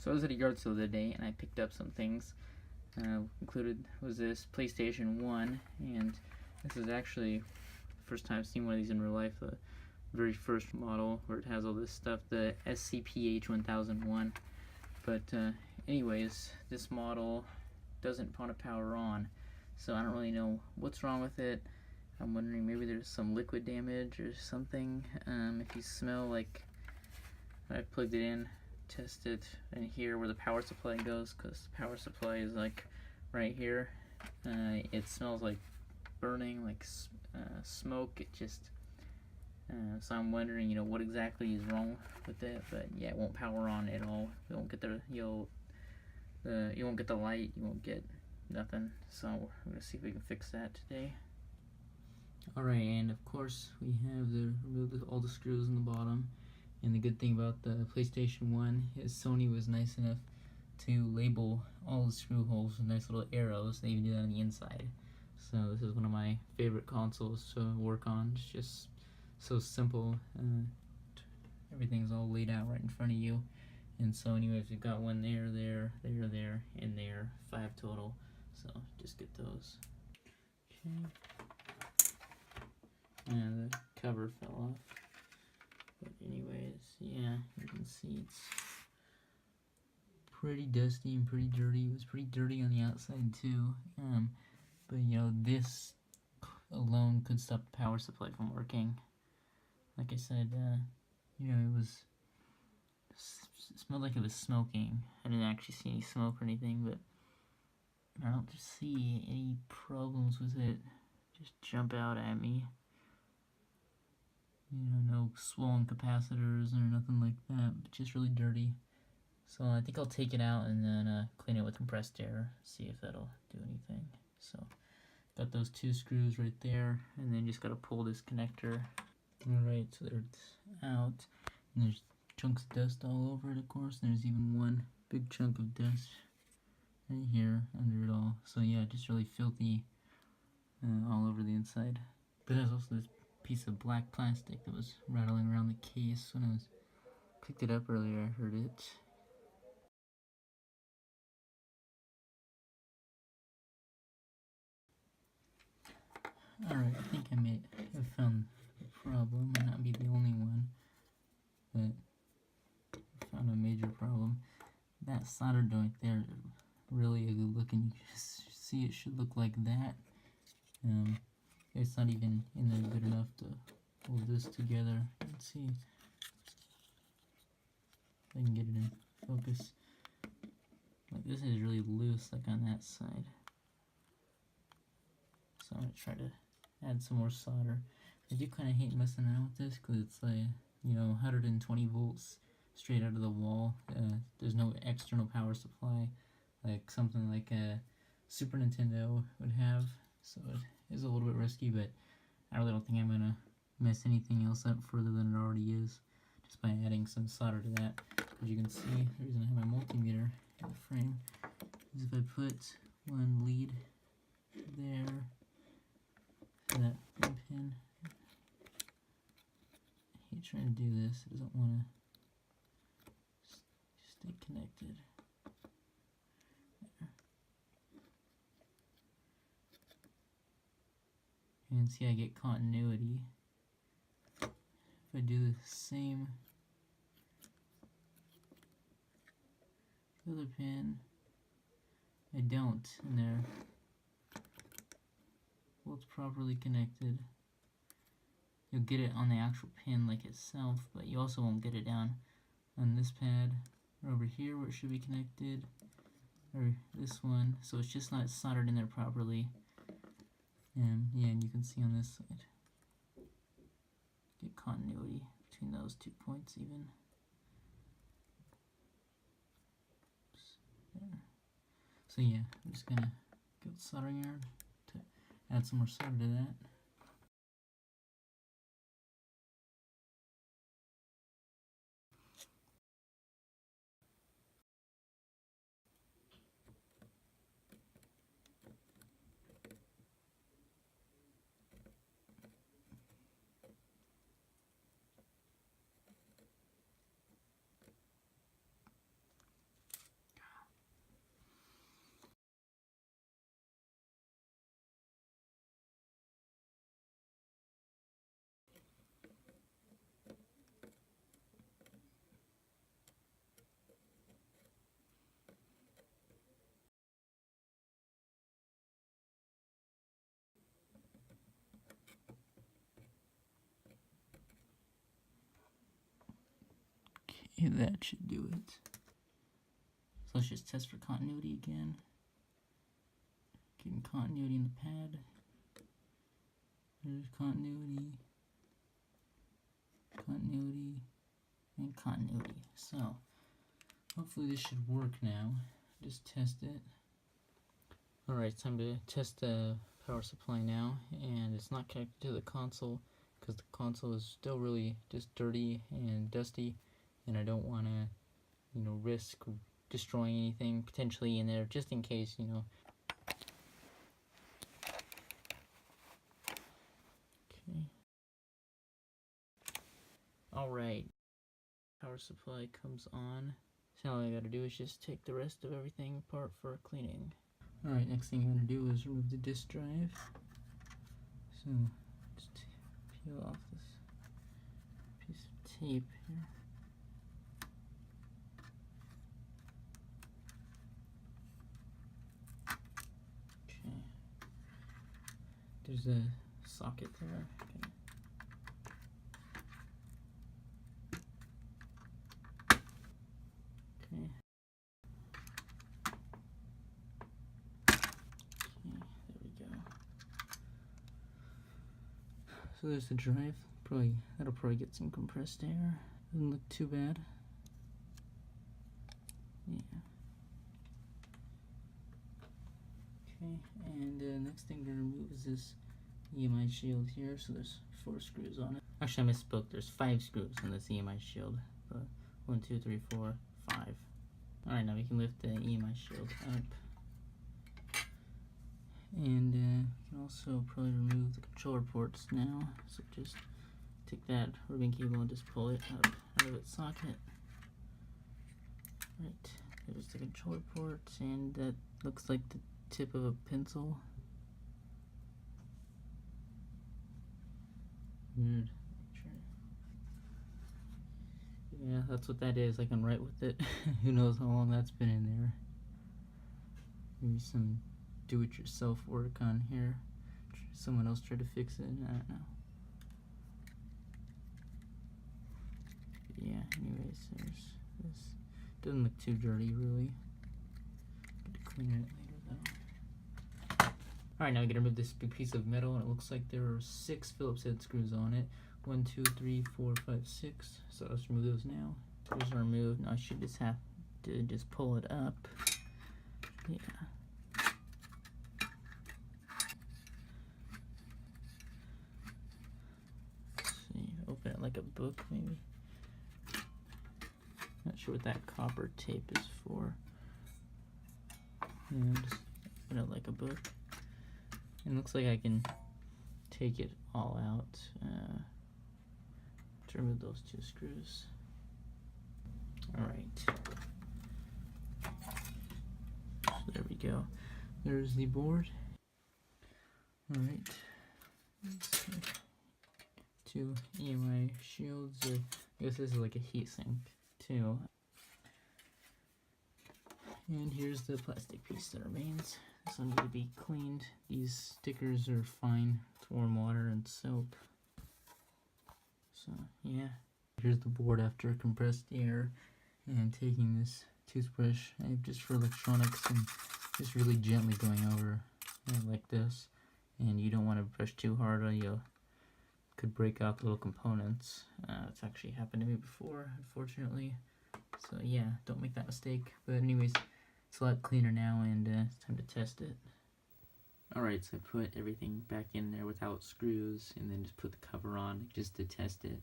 So I was at a yard sale the other day and I picked up some things. Included was this PlayStation 1, and this is actually the first time I've seen one of these in real life, the very first model where it has all this stuff, the SCPH 1001. But anyways, this model doesn't want to power on, so I don't really know what's wrong with it. I'm wondering maybe there's some liquid damage or something. If you smell, like, I plugged it in, test it in here where the power supply goes, because the power supply is like right here. It smells like burning, like smoke. It just so I'm wondering, you know, what exactly is wrong with it. But yeah, it won't power on at all. You won't get the you won't get the light. You won't get nothing. So we're gonna see if we can fix that today. Alright, and of course we have removed all the screws in the bottom. And the good thing about the PlayStation 1 is Sony was nice enough to label all the screw holes with nice little arrows. They even do that on the inside. So this is one of my favorite consoles to work on. It's just so simple. Everything's all laid out right in front of you. And so anyways, we've got one there, and there. 5 total. So just get those. Okay. And the cover fell off. But anyways, yeah, you can see it's pretty dusty and pretty dirty. It was pretty dirty on the outside too. But you know, this alone could stop the power supply from working. Like I said, you know, it smelled like it was smoking. I didn't actually see any smoke or anything, but I don't see any problems with it. Just jump out at me. You know, no swollen capacitors or nothing like that, but just really dirty. So I think I'll take it out and then clean it with compressed air, see if that'll do anything. So got those 2 screws right there, and then just gotta pull this connector. Alright, so there it's out. And there's chunks of dust all over it, of course. And there's even one big chunk of dust right here under it all. So yeah, just really filthy all over the inside. But there's also this piece of black plastic that was rattling around the case when I picked it up earlier. I heard it. Alright, I think I may have found the problem. Might not be the only one, but I found a major problem. That solder joint there is really ugly looking. You can just see it should look like that. It's not even in there good enough to hold this together. Let's see if I can get it in focus. Like, this is really loose, like on that side. So I'm gonna try to add some more solder. I do kind of hate messing around with this because it's like, you know, 120 volts straight out of the wall. There's no external power supply like something like a Super Nintendo would have. So it is a little bit risky, but I really don't think I'm gonna mess anything else up further than it already is, just by adding some solder to that. As you can see, the reason I have my multimeter in the frame is if I put one lead there for that pin. I hate trying to do this, it doesn't want to stay connected. There. You can see I get continuity. If I do the same other pin, I don't, and they're both properly connected. You'll get it on the actual pin like itself, but you also won't get it down on this pad or over here where it should be connected, or this one, so it's just not soldered in there properly. And yeah, and you can see on this side, get continuity between those 2 points even. There. So yeah, I'm just gonna get soldering iron to add some more solder to that. Okay, that should do it. So let's just test for continuity again. Getting continuity in the pad. There's continuity, continuity, and continuity. So hopefully this should work now. Just test it. Alright, it's time to test the power supply now, and it's not connected to the console because the console is still really just dirty and dusty, and I don't want to, risk destroying anything potentially in there just in case, Okay. Alright, power supply comes on. So all I gotta do is just take the rest of everything apart for cleaning. Alright, next thing I'm gonna do is remove the disk drive. So just peel off this piece of tape here. Okay. There's a socket there. Okay. Okay. So there's the drive. That'll probably get some compressed air. Doesn't look too bad. Yeah. Okay, and next thing to remove is this EMI shield here. So there's 4 screws on it. Actually, I misspoke. There's 5 screws on this EMI shield. 1, 2, 3, 4, 5. Alright, now we can lift the EMI shield up. And we can also probably remove the controller ports now. So just take that ribbon cable and just pull it up out of its socket. Right, there's the controller ports, and that looks like the tip of a pencil. Weird. Yeah, that's what that is. I can write with it. Who knows how long that's been in there. Maybe some do-it-yourself work on here. Someone else tried to fix it. I don't know. But yeah, anyways, there's this. Doesn't look too dirty, really. Get to clean it later, though. Alright, now we gotta remove this big piece of metal, and it looks like there are 6 Phillips head screws on it. 1, 2, 3, 4, 5, 6. So let's remove those now. Screws are removed. Now I should just have to just pull it up. Yeah. Open it like a book, maybe. Not sure what that copper tape is for. And just open it like a book. And it looks like I can take it all out to remove those 2 screws. Alright. So there we go. There's the board. Alright. 2 EMI shields. I guess this is like a heatsink too. And here's the plastic piece that remains. This one needs to be cleaned. These stickers are fine with warm water and soap. So yeah. Here's the board after compressed air, and taking this toothbrush just for electronics and just really gently going over like this. And you don't want to brush too hard or you could break out little components. It's actually happened to me before, unfortunately. So yeah, don't make that mistake. But anyways, it's a lot cleaner now, and it's time to test it. Alright, so I put everything back in there without screws, and then just put the cover on just to test it.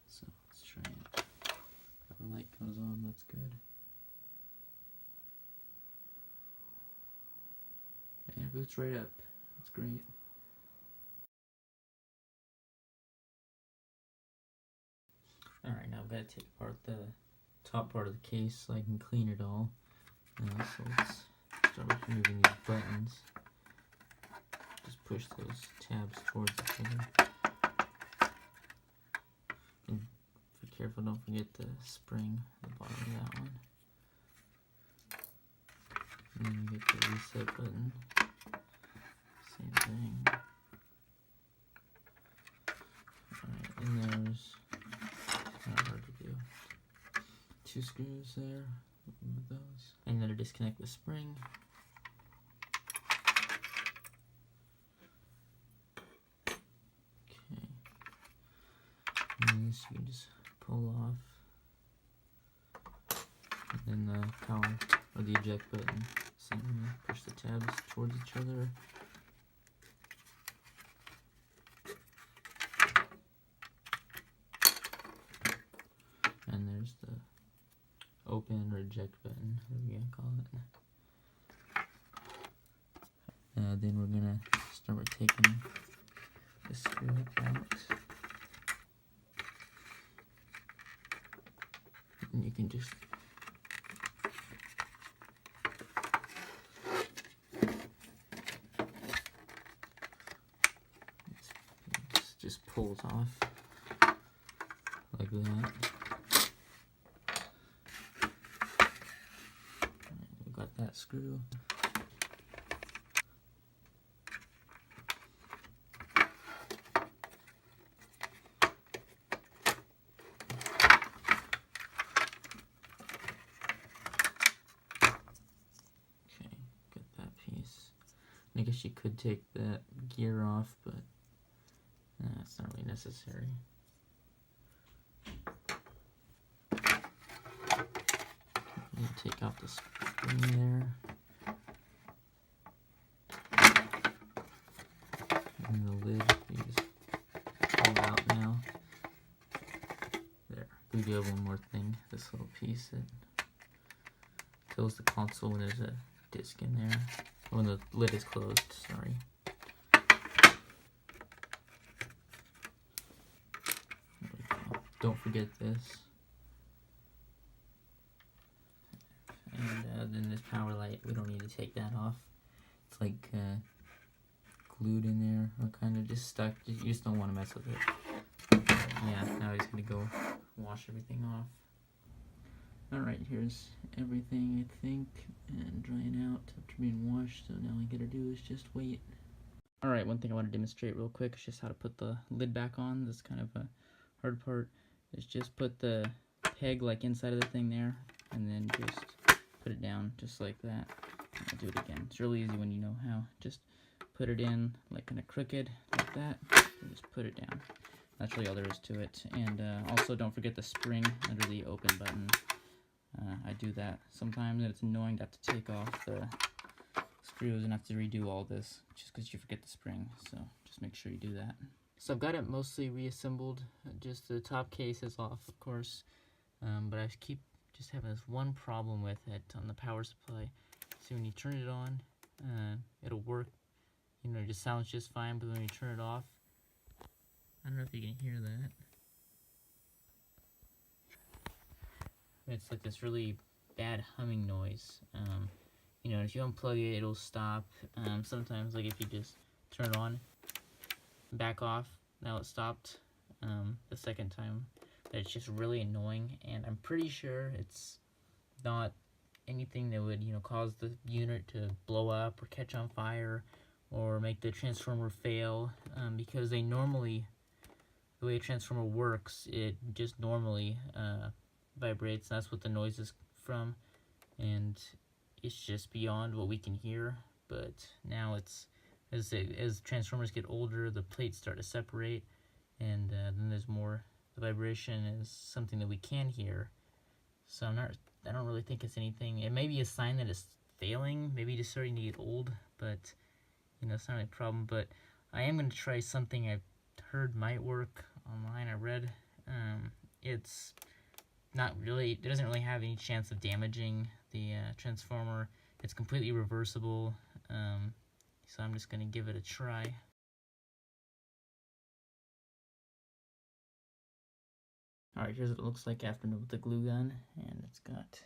So let's try it. Cover light comes on, that's good. And it boots right up. That's great. Alright, now I've got to take apart the top part of the case so I can clean it all. So let's start with removing these buttons. Just push those tabs towards each other. And be careful, don't forget the spring at the bottom of that one. And then you get the reset button. Same thing. Alright, and there's not hard to do. 2 screws there. Remove those. And then to disconnect the spring. Okay. And this you can just pull off. And then the power or the eject button. Same here. Push the tabs towards each other. And there's the open or eject button, whatever you call it. Then we're gonna start with taking the screw out. And you can just pulls off like that. We got that screw. Okay, got that piece. I guess you could take that gear off, but it's not really necessary. You take off the spring there. And the lid, you just pull out now. There. We do have one more thing. This little piece that fills the console when there's a disc in there. When the lid is closed, sorry. Don't forget this. And then this power light, we don't need to take that off. It's like glued in there, or kind of just stuck. You just don't want to mess with it. Yeah, now he's gonna go wash everything off. Alright, here's everything, I think, and drying out after being washed, so now all you gotta do is just wait. Alright, one thing I want to demonstrate real quick is just how to put the lid back on. This is kind of a hard part. Is just put the peg like inside of the thing there, and then just put it down just like that. I'll do it again. It's really easy when you know how. Just put it in like kind of crooked like that, and just put it down. That's really all there is to it. And also don't forget the spring under the open button. I do that sometimes, and it's annoying to have to take off the screws and have to redo all this just because you forget the spring. So just make sure you do that. So I've got it mostly reassembled, just the top case is off, of course, but I keep just having this one problem with it on the power supply. So when you turn it on, it'll work, you know, it just sounds just fine, but when you turn it off, I don't know if you can hear that. It's like this really bad humming noise. You know, if you unplug it, it'll stop. Sometimes, like if you just turn it on, back off, now it stopped the second time. It's just really annoying, and I'm pretty sure it's not anything that would, you know, cause the unit to blow up or catch on fire or make the transformer fail, because they normally, the way a transformer works, it just normally vibrates. That's what the noise is from, and it's just beyond what we can hear. But now it's, as transformers get older, the plates start to separate, and then there's more. The vibration is something that we can hear. So I don't really think it's anything. It may be a sign that it's failing, maybe just starting to get old, but you know, it's not really a problem. But I am going to try something I've heard might work online. I read it's not really, it doesn't really have any chance of damaging the transformer. It's completely reversible, so I'm just going to give it a try. Alright, here's what it looks like after with the glue gun, and it's got,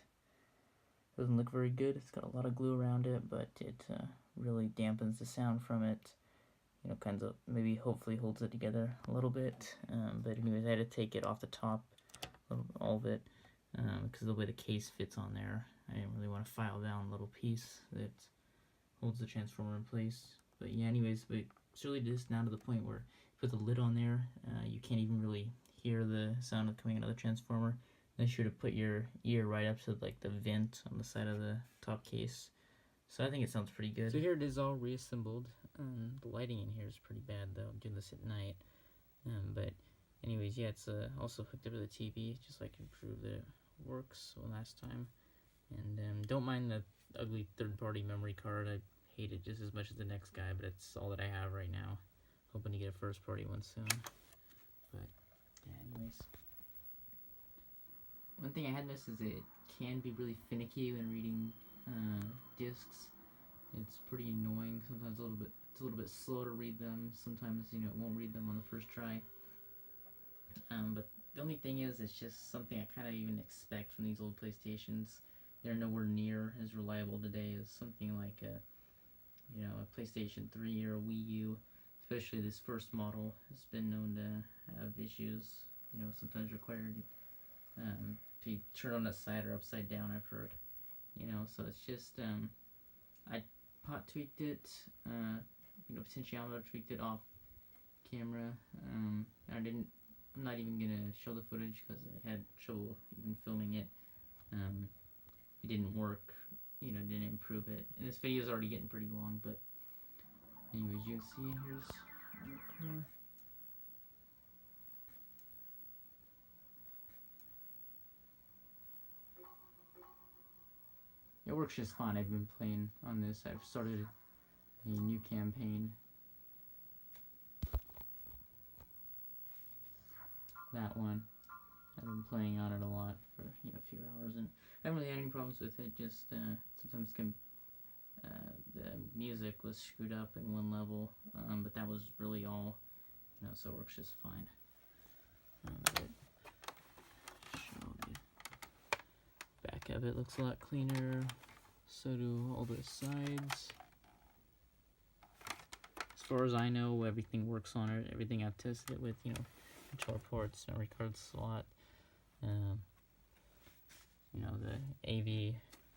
doesn't look very good. It's got a lot of glue around it, but it really dampens the sound from it. You know, kind of, maybe hopefully holds it together a little bit. But anyways, I had to take it off the top, all of it, because of the way the case fits on there. I didn't really want to file down a little piece that holds the transformer in place. But yeah, anyways, but it's really just now to the point where you put the lid on there, you can't even really hear the sound of coming out of the transformer. Make sure to put your ear right up to like the vent on the side of the top case. So I think it sounds pretty good. So here it is all reassembled. The lighting in here is pretty bad though. I'm doing this at night. But anyways, yeah, it's also hooked up to the TV, just so I can prove that it works last time. And don't mind the ugly third-party memory card. I hate it just as much as the next guy, but it's all that I have right now. Hoping to get a first-party one soon. But yeah, anyways. One thing I had noticed is it can be really finicky when reading discs. It's pretty annoying. Sometimes it's a little bit slow to read them. Sometimes, you know, it won't read them on the first try. But the only thing is, it's just something I kind of even expect from these old PlayStations. They're nowhere near as reliable today as something like a, you know, a PlayStation 3 or a Wii U. Especially this first model has been known to have issues. You know, sometimes required to be turned on its side or upside down, I've heard. You know, so it's just I pot tweaked it, you know, potentiometer tweaked it off camera. I'm not even gonna show the footage because I had trouble even filming it. It didn't work, you know, didn't improve it. And this video is already getting pretty long, but anyways, you can see here's the core. It works just fine. I've been playing on this. I've started a new campaign. That one. I've been playing on it a lot for, you know, a few hours, and I haven't really had any problems with it. Just sometimes the music was screwed up in one level, but that was really all, you know, so it works just fine. Show the back of it. Looks a lot cleaner. So do all the sides. As far as I know, everything works on it. Everything I've tested it with, you know, control ports, memory card slot, you know, the AV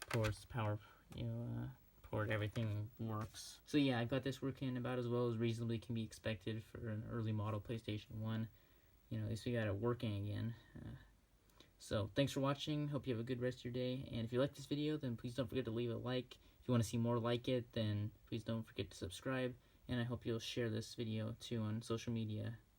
ports, power, you know, port, everything works. So yeah, I've got this working about as well as reasonably can be expected for an early model PlayStation 1. You know, at least we got it working again. So thanks for watching. Hope you have a good rest of your day. And if you like this video, then please don't forget to leave a like. If you want to see more like it, then please don't forget to subscribe. And I hope you'll share this video too on social media.